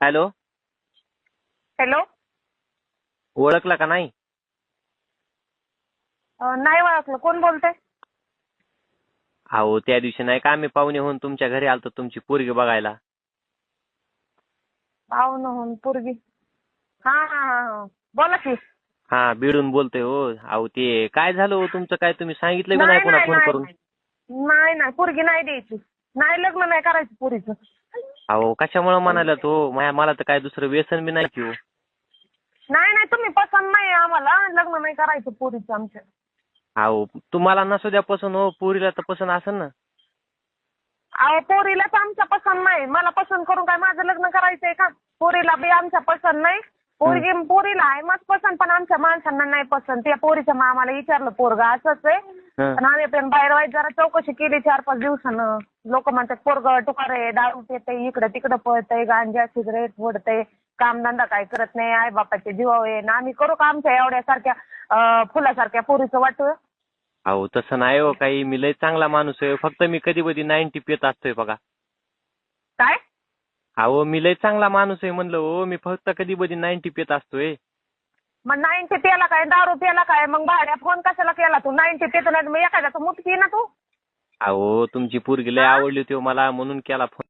Hello, hello. ओळखला का नाही? नाही ओळखलं. कोण बोलतंय? अहो त्या दिवशी नाही का आम्ही पाहुणे होऊन तुमच्या घरी आलतो तुमची पोरगी बघायला. पाहुणं होऊन पोरगी. हा हा हा हा. बोला की. हा, बीडून बोलतोय हो. अहो ते काय झालं हो तुमचं, काय तुम्ही सांगितलं बी नाही नाही पुन्हा नाही फोन नाही करून. नाही नाही पोरगी नाही द्यायची. नाही, लग्न नाही करायचं पोरीचं. अहो कशामुळे म्हणाला तो, मला तर काय दुसरं व्यसन बी नाही की हो. नाही नाही, तुम्ही पसंत नाही आम्हाला, लग्न नाही करायचं पोरीचं आमच्या. अहो तुम्हाला नसू द्या पसंत हो, पोरीला तर पसंत असेल ना. अहो पोरीलाच आमच्या पसंत नाही. मला पसंत करून काय माझं लग्न करायचंय का? पोरीला बी आमच्या पसंत नाही. पोरीला आहे मग पसंत, पण आमच्या माणसांना नाही पसंत. त्या पोरीच्या मामाला विचारलं पोरगा असंच आहे. हं. पण आम्ही पण बाहेर वाईट जरा चौकशी केली 4-5 दिवसानं. लोक म्हणतात पोरगं टुकार आहे, दारू पितंय, इकडं तिकडं पळतंय, गांजा सिगरेट फोडतंय, कामधंदा काय करत नाही, आई बापाचे जीवावर आहे ना. आम्ही करू का आमच्या एवढ्यासारख्या फुलासारख्या पोरीचं वाटू? अहो तसं नाही हो काही, मी लय चांगला माणूस आहे. फक्त मी कधी कधी 90 पित असतोय बघा. काय? अहो मी लय चांगला माणूस आहे म्हणलं हो, मी फक्त कधी कधी 90 पित असतोय. मग 90 प्याला काय, दारू प्याला काय, मग भाड्या फोन कशाला केला तू? 90 पितो नाही मग एखाद्याचं मुत पी ना तू. अहो तुमची पोरगी लय आवडली होती हो मला, म्हणून केला फोन.